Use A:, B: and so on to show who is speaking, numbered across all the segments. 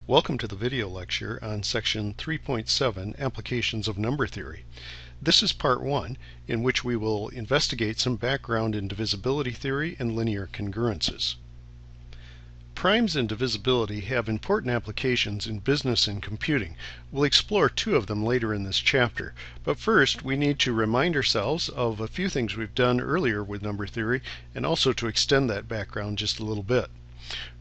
A: Welcome to the video lecture on section 3.7 Applications of Number Theory. This is part 1, in which we will investigate some background in divisibility theory and linear congruences. Primes and divisibility have important applications in business and computing. We'll explore two of them later in this chapter, but first we need to remind ourselves of a few things we've done earlier with number theory and also to extend that background just a little bit.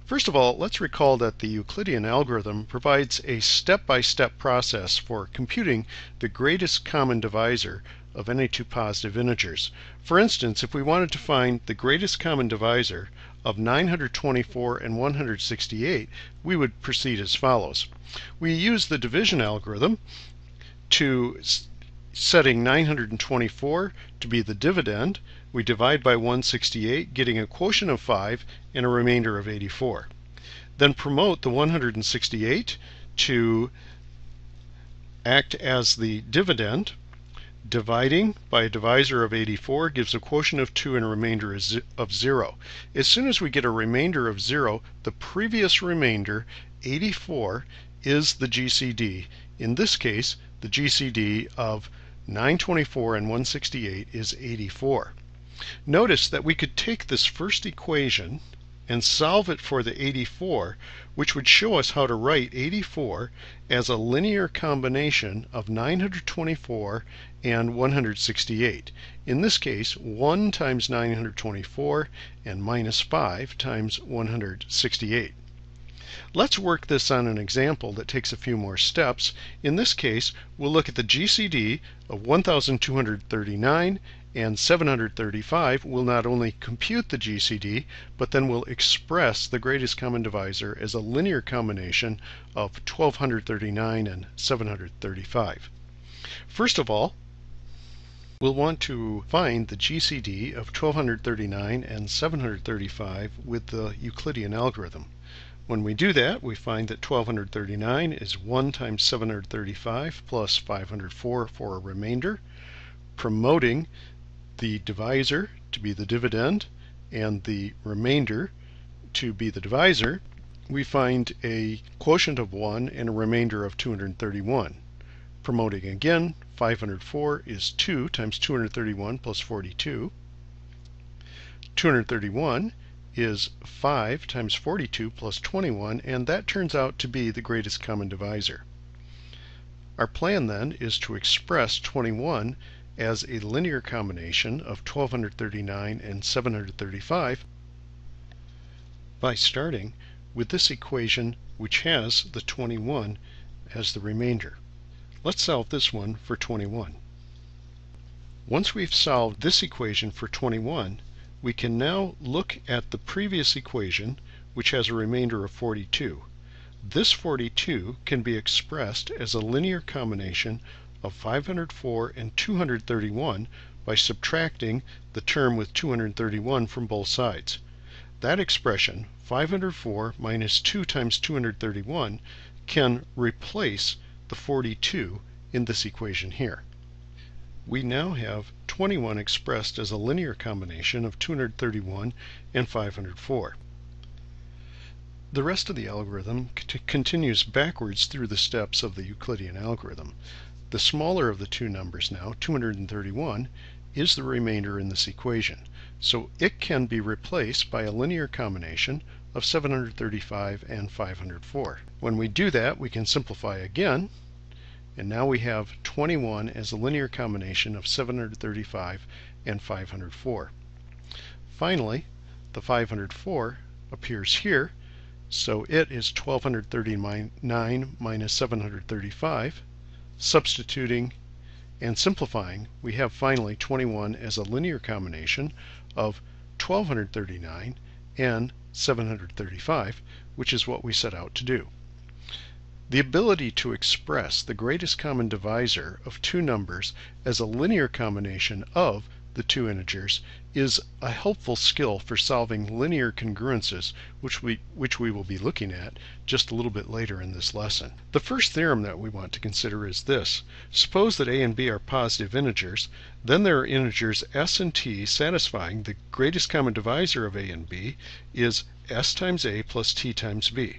A: First of all, let's recall that the Euclidean algorithm provides a step-by-step process for computing the greatest common divisor of any two positive integers. For instance, if we wanted to find the greatest common divisor of 924 and 168, we would proceed as follows. We use the division algorithm to setting 924 to be the dividend. We divide by 168, getting a quotient of 5 and a remainder of 84. Then promote the 168 to act as the dividend. Dividing by a divisor of 84 gives a quotient of 2 and a remainder of 0. As soon as we get a remainder of 0, the previous remainder, 84, is the GCD. In this case, the GCD of 924 and 168 is 84. Notice that we could take this first equation and solve it for the 84, which would show us how to write 84 as a linear combination of 924 and 168. In this case, 1 times 924 and minus 5 times 168. Let's work this on an example that takes a few more steps. In this case, we'll look at the GCD of 1239 and 735. We'll not only compute the GCD, but then we'll express the greatest common divisor as a linear combination of 1239 and 735. First of all, we'll want to find the GCD of 1239 and 735 with the Euclidean algorithm. When we do that, we find that 1239 is 1 times 735 plus 504 for a remainder. Promoting the divisor to be the dividend and the remainder to be the divisor, we find a quotient of 1 and a remainder of 231. Promoting again, 504 is 2 times 231 plus 42. 231 is 5 times 42 plus 21, and that turns out to be the greatest common divisor. Our plan then is to express 21 as a linear combination of 1239 and 735 by starting with this equation, which has the 21 as the remainder. Let's solve this one for 21. Once we've solved this equation for 21, we can now look at the previous equation, which has a remainder of 42. This 42 can be expressed as a linear combination of 504 and 231 by subtracting the term with 231 from both sides. That expression, 504 minus 2 times 231, can replace the 42 in this equation here. We now have 21 expressed as a linear combination of 231 and 504. The rest of the algorithm continues backwards through the steps of the Euclidean algorithm. The smaller of the two numbers now, 231, is the remainder in this equation, so it can be replaced by a linear combination of 735 and 504. When we do that, we can simplify again, and now we have 21 as a linear combination of 735 and 504. Finally, the 504 appears here, so it is 1239 minus 735. Substituting and simplifying, we have finally 21 as a linear combination of 1239 and 735, which is what we set out to do. The ability to express the greatest common divisor of two numbers as a linear combination of the two integers is a helpful skill for solving linear congruences, which we will be looking at just a little bit later in this lesson. The first theorem that we want to consider is this. Suppose that a and b are positive integers, then there are integers s and t satisfying the greatest common divisor of a and b is s times a plus t times b.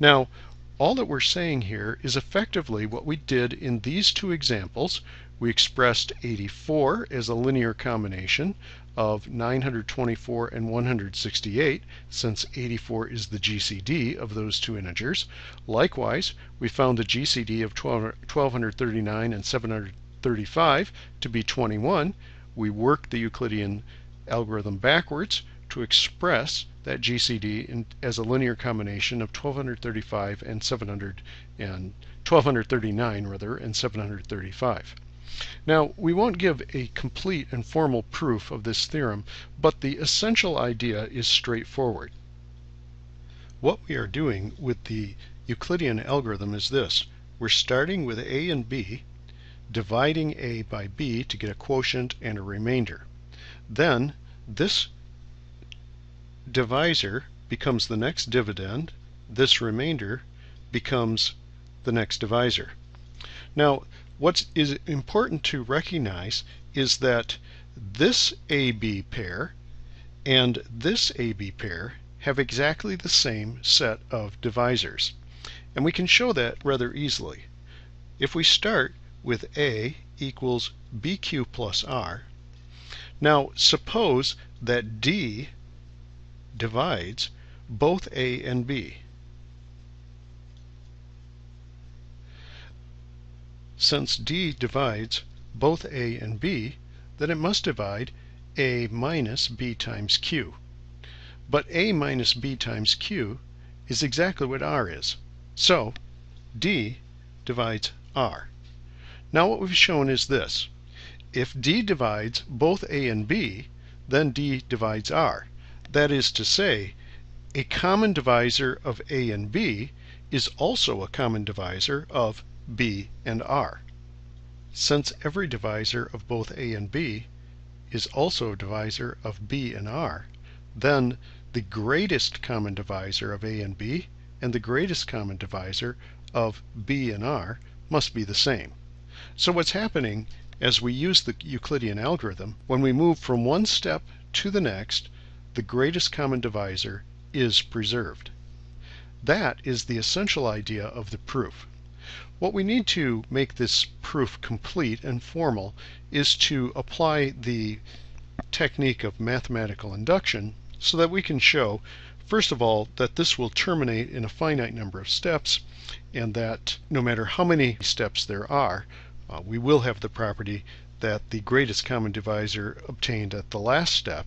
A: Now, all that we're saying here is effectively what we did in these two examples. We expressed 84 as a linear combination of 924 and 168, since 84 is the GCD of those two integers. Likewise, we found the GCD of 1239 and 735 to be 21. We worked the Euclidean algorithm backwards to express that GCD as a linear combination of 1235 and 1239 and 735. Now, we won't give a complete and formal proof of this theorem, but the essential idea is straightforward. What we are doing with the Euclidean algorithm is this. We're starting with a and b, dividing a by b to get a quotient and a remainder. Then this divisor becomes the next dividend, this remainder becomes the next divisor. Now, what is important to recognize is that this AB pair and this AB pair have exactly the same set of divisors. And we can show that rather easily. If we start with A equals BQ plus R, now suppose that D divides both A and B. Since D divides both A and B, then it must divide A minus B times Q. But A minus B times Q is exactly what R is. So D divides R. Now what we've shown is this. If D divides both A and B, then D divides R. That is to say, a common divisor of A and B is also a common divisor of B and R. Since every divisor of both A and B is also a divisor of B and R, then the greatest common divisor of A and B and the greatest common divisor of B and R must be the same. So what's happening as we use the Euclidean algorithm, when we move from one step to the next, the greatest common divisor is preserved. That is the essential idea of the proof. What we need to make this proof complete and formal is to apply the technique of mathematical induction so that we can show, first of all, that this will terminate in a finite number of steps, and that no matter how many steps there are, we will have the property that the greatest common divisor obtained at the last step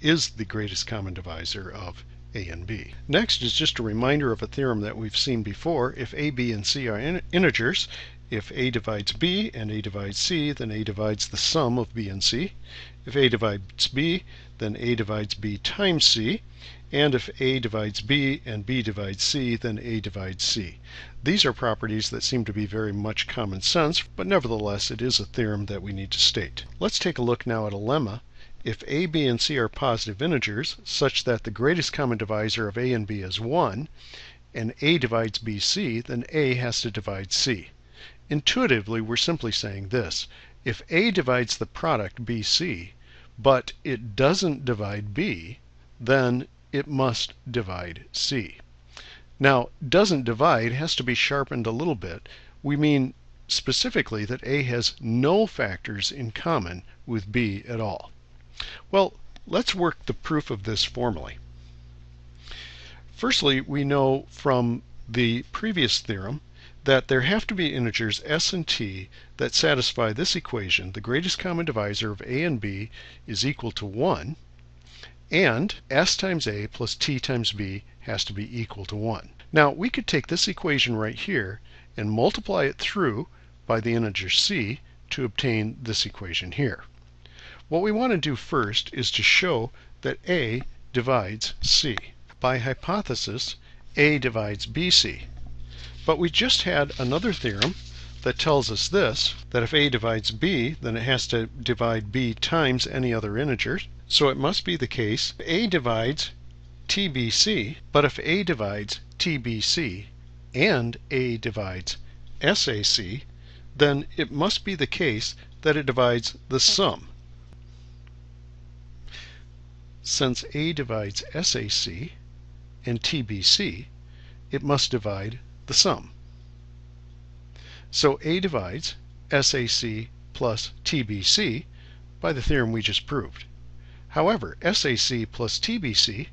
A: is the greatest common divisor of A and B. Next is just a reminder of a theorem that we've seen before. If A, B, and C are integers, if A divides B and A divides C, then A divides the sum of B and C. If A divides B, then A divides B times C. And if A divides B and B divides C, then A divides C. These are properties that seem to be very much common sense, but nevertheless it is a theorem that we need to state. Let's take a look now at a lemma. If A, B, and C are positive integers, such that the greatest common divisor of A and B is 1, and A divides BC, then A has to divide C. Intuitively, we're simply saying this. If A divides the product BC, but it doesn't divide B, then it must divide C. Now, doesn't divide has to be sharpened a little bit. We mean specifically that A has no factors in common with B at all. Well, let's work the proof of this formally. Firstly, we know from the previous theorem that there have to be integers s and t that satisfy this equation. The greatest common divisor of A and B is equal to 1, and s times A plus t times B has to be equal to 1. Now, we could take this equation right here and multiply it through by the integer c to obtain this equation here. What we want to do first is to show that A divides C. By hypothesis, A divides BC. But we just had another theorem that tells us this, that if A divides B, then it has to divide B times any other integer. So it must be the case A divides TBC, but if A divides TBC and A divides SAC, then it must be the case that it divides the sum. Since A divides SAC and TBC, it must divide the sum. So A divides SAC plus TBC by the theorem we just proved. However, SAC plus TBC,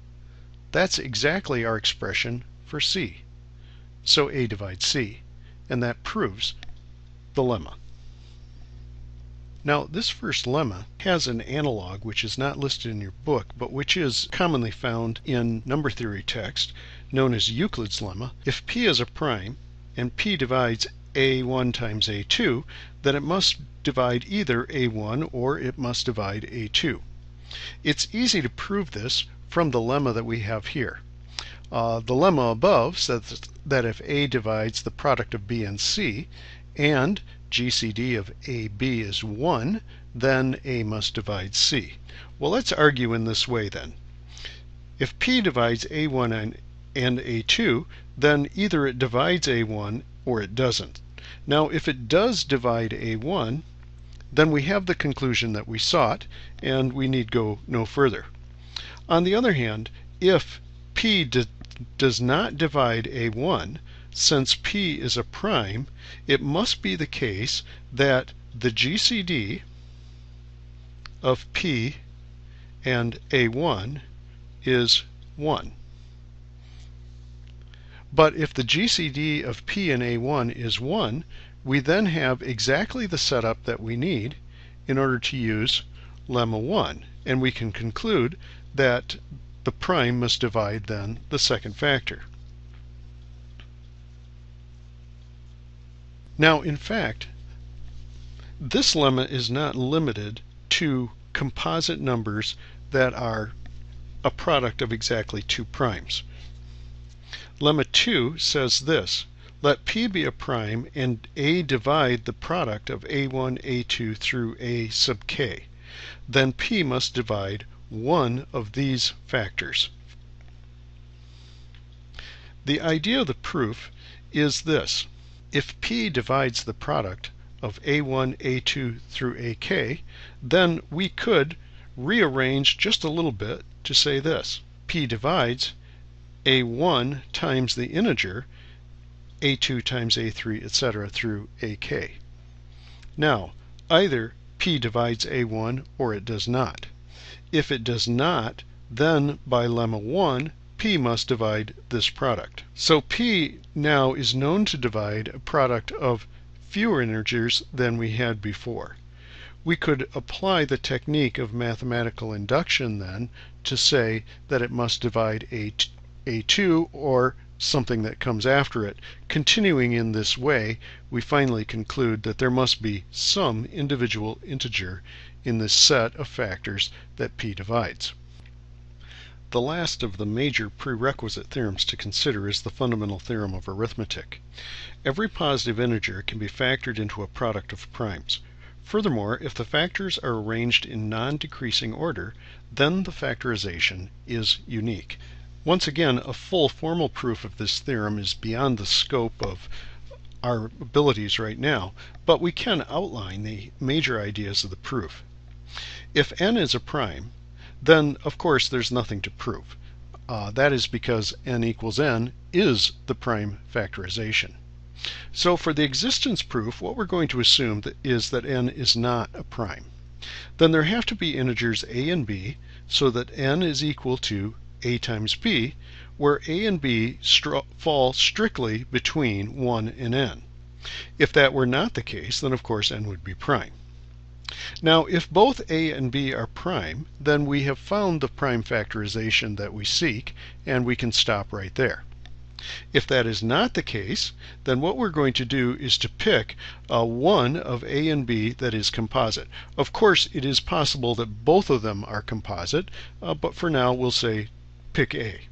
A: that's exactly our expression for C. So A divides C, and that proves the lemma. Now, this first lemma has an analog which is not listed in your book, but which is commonly found in number theory text, known as Euclid's lemma. If P is a prime, and P divides A1 times A2, then it must divide either A1 or it must divide A2. It's easy to prove this from the lemma that we have here. The lemma above says that if A divides the product of B and C, and GCD of AB is 1, then A must divide C. Well, let's argue in this way then. If P divides A1 and A2, then either it divides A1 or it doesn't. Now, if it does divide A1, then we have the conclusion that we sought, and we need go no further. On the other hand, if P does not divide A1, since P is a prime, it must be the case that the GCD of P and A1 is 1. But if the GCD of P and A1 is 1, we then have exactly the setup that we need in order to use lemma 1, and we can conclude that the prime must divide then the second factor. Now, in fact, this lemma is not limited to composite numbers that are a product of exactly two primes. Lemma 2 says this: let P be a prime and A divide the product of A1, A2 through A sub k. Then P must divide one of these factors. The idea of the proof is this: if P divides the product of A1, A2 through AK, then we could rearrange just a little bit to say this: P divides A1 times the integer A2 times A3, etc. through AK. Now, either P divides A1 or it does not. If it does not, then by lemma 1, P must divide this product. So P now is known to divide a product of fewer integers than we had before. We could apply the technique of mathematical induction then to say that it must divide A2 or something that comes after it. Continuing in this way, we finally conclude that there must be some individual integer in this set of factors that P divides. The last of the major prerequisite theorems to consider is the fundamental theorem of arithmetic. Every positive integer can be factored into a product of primes. Furthermore, if the factors are arranged in non-decreasing order, then the factorization is unique. Once again, a full formal proof of this theorem is beyond the scope of our abilities right now, but we can outline the major ideas of the proof. If n is a prime, then of course there's nothing to prove. That is because n equals n is the prime factorization. So for the existence proof, what we're going to assume is that n is not a prime. Then there have to be integers a and b so that n is equal to a times b, where a and b fall strictly between 1 and n. If that were not the case, then of course n would be prime. Now, if both a and b are prime, then we have found the prime factorization that we seek, and we can stop right there. If that is not the case, then what we're going to do is to pick one of a and b that is composite. Of course, it is possible that both of them are composite, but for now we'll say pick a.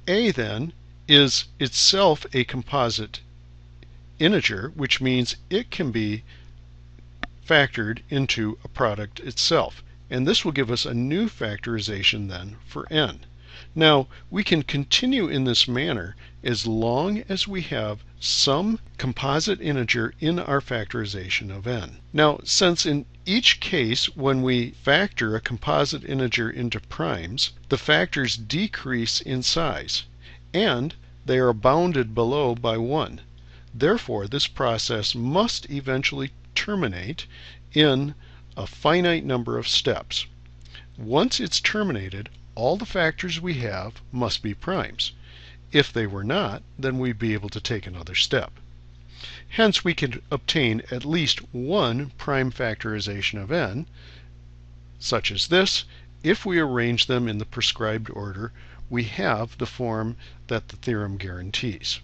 A: A then is itself a composite integer, which means it can be factored into a product itself, and this will give us a new factorization then for n. Now, we can continue in this manner as long as we have some composite integer in our factorization of n. Now, since in each case when we factor a composite integer into primes, the factors decrease in size, and they are bounded below by 1. Therefore, this process must eventually terminate in a finite number of steps. Once it's terminated, all the factors we have must be primes. If they were not, then we'd be able to take another step. Hence, we could obtain at least one prime factorization of n, such as this. If we arrange them in the prescribed order, we have the form that the theorem guarantees.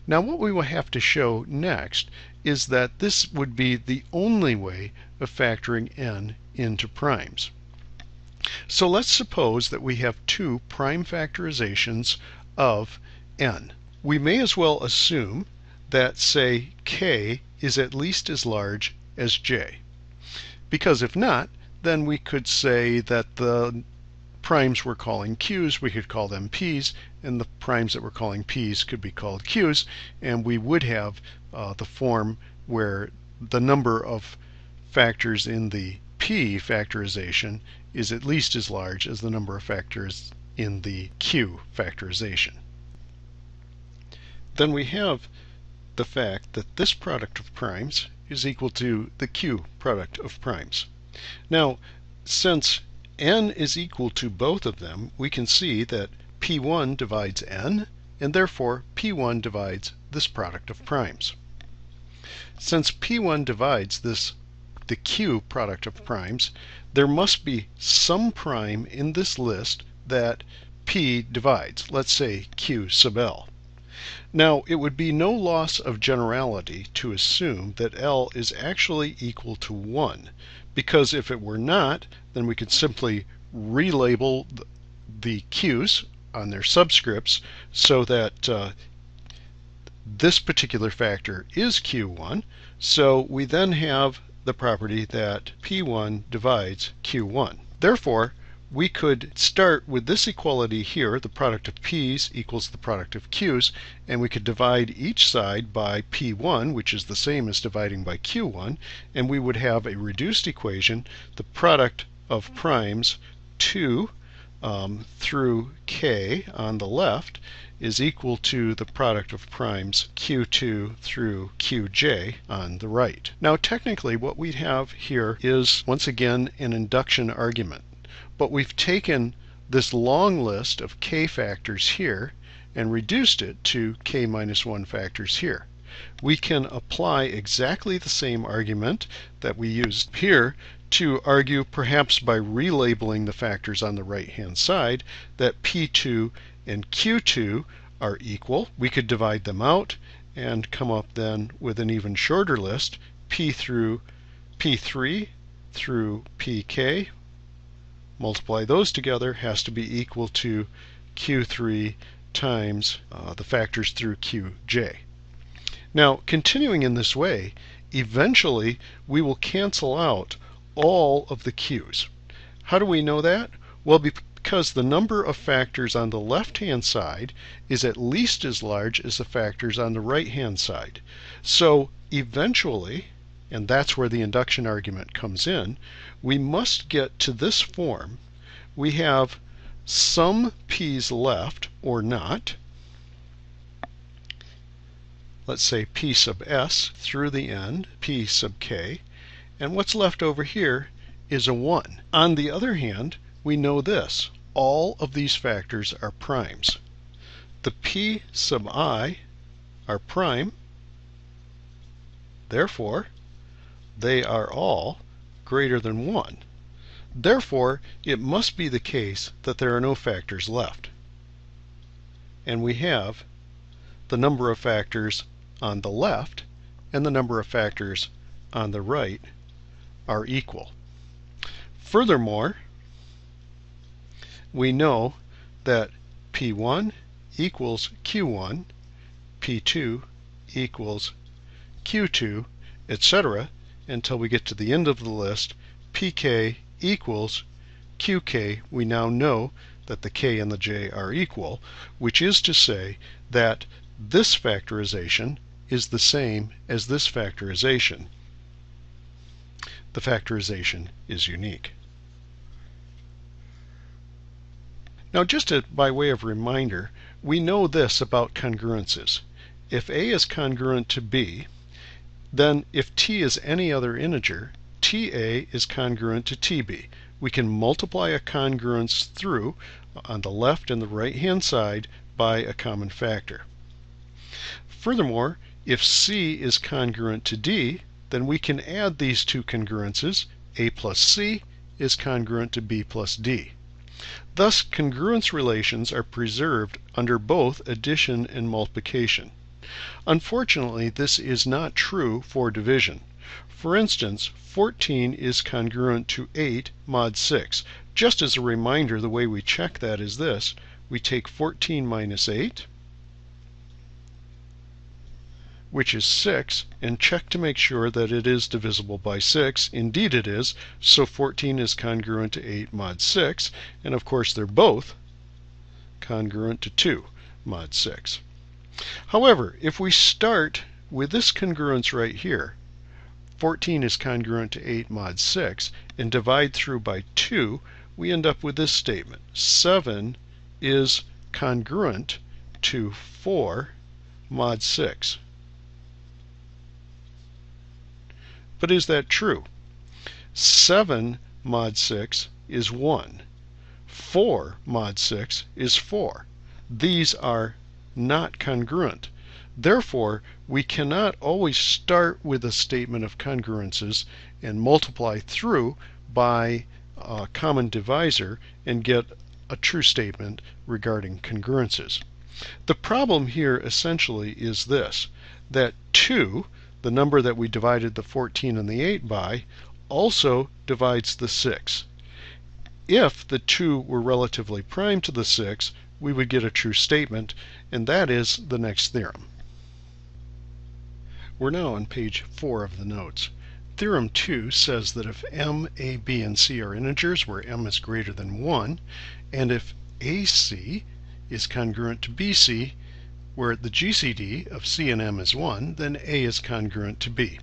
A: Now, what we will have to show next is that this would be the only way of factoring n into primes. So let's suppose that we have two prime factorizations of n. We may as well assume that, say, k is at least as large as j. Because if not, then we could say that the primes we're calling q's, we could call them p's, and the primes that we're calling p's could be called q's, and we would have the form where the number of factors in the p factorization is at least as large as the number of factors in the q factorization. Then we have the fact that this product of primes is equal to the q product of primes. Now, since n is equal to both of them, we can see that p1 divides n, and therefore p1 divides this product of primes. Since p1 divides the q product of primes, there must be some prime in this list that p divides, let's say q sub l. Now, it would be no loss of generality to assume that L is actually equal to 1, because if it were not, then we could simply relabel the Q's on their subscripts so that this particular factor is Q1. So we then have the property that P1 divides Q1. Therefore, we could start with this equality here, the product of p's equals the product of q's, and we could divide each side by p1, which is the same as dividing by q1, and we would have a reduced equation. The product of primes 2 through k on the left is equal to the product of primes q2 through qj on the right. Now, technically, what we have here is, once again, an induction argument. But we've taken this long list of k factors here and reduced it to k minus 1 factors here. We can apply exactly the same argument that we used here to argue, perhaps by relabeling the factors on the right-hand side, that p2 and q2 are equal. We could divide them out and come up then with an even shorter list, p3 through pk. Multiply those together has to be equal to q3 times the factors through qj. Now, continuing in this way, eventually we will cancel out all of the q's. How do we know that? Well, because the number of factors on the left-hand side is at least as large as the factors on the right-hand side. So eventually, and that's where the induction argument comes in, we must get to this form. We have some p's left or not. Let's say p sub s through the end, p sub k, and what's left over here is a 1. On the other hand, we know this. All of these factors are primes. The p sub I are prime, therefore they are all greater than 1. Therefore, it must be the case that there are no factors left. And we have the number of factors on the left and the number of factors on the right are equal. Furthermore, we know that P1 equals Q1, P2 equals Q2, etc., until we get to the end of the list, pk equals qk. We now know that the k and the j are equal, which is to say that this factorization is the same as this factorization. The factorization is unique. Now, just by way of reminder, we know this about congruences. If A is congruent to B, then if T is any other integer, TA is congruent to TB. We can multiply a congruence through on the left and the right hand side by a common factor. Furthermore, if C is congruent to D, then we can add these two congruences. A plus C is congruent to B plus D. Thus, congruence relations are preserved under both addition and multiplication. Unfortunately, this is not true for division. For instance, 14 is congruent to 8 mod 6. Just as a reminder, the way we check that is this. We take 14 minus 8, which is 6, and check to make sure that it is divisible by 6. Indeed it is, so 14 is congruent to 8 mod 6, and of course they're both congruent to 2 mod 6. However, if we start with this congruence right here, 14 is congruent to 8 mod 6, and divide through by 2, we end up with this statement. 7 is congruent to 4 mod 6. But is that true? 7 mod 6 is 1. 4 mod 6 is 4. These are not congruent. Therefore, we cannot always start with a statement of congruences and multiply through by a common divisor and get a true statement regarding congruences. The problem here essentially is this, that 2, the number that we divided the 14 and the 8 by, also divides the 6. If the 2 were relatively prime to the 6, we would get a true statement, and that is the next theorem. We're now on page 4 of the notes. Theorem 2 says that if m, a, b, and c are integers where m is greater than 1, and if ac is congruent to bc where the GCD of c and m is 1, then a is congruent to b.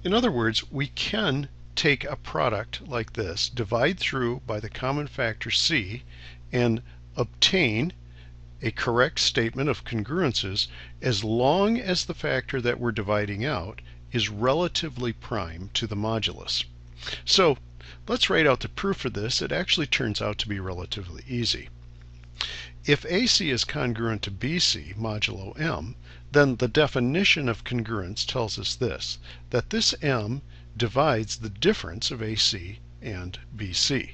A: In other words, we can take a product like this, divide through by the common factor c, and obtain a correct statement of congruences as long as the factor that we're dividing out is relatively prime to the modulus. So let's write out the proof for this. It actually turns out to be relatively easy. If AC is congruent to BC modulo m, then the definition of congruence tells us this, that this m divides the difference of AC and BC.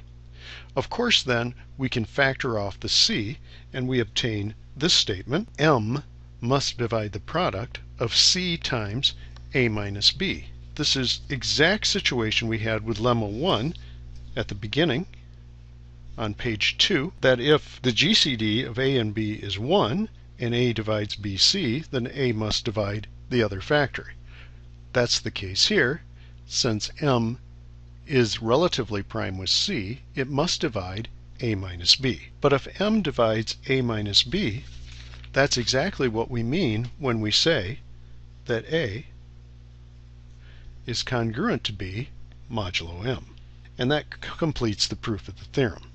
A: Of course, then, we can factor off the c, and we obtain this statement, m must divide the product of c times a minus b. This is exact situation we had with Lemma 1 at the beginning on page 2, that if the GCD of a and b is 1, and a divides bc, then a must divide the other factor. That's the case here. Since m is relatively prime with c, it must divide a minus b. But if m divides a minus b, that's exactly what we mean when we say that a is congruent to b modulo m. And that completes the proof of the theorem.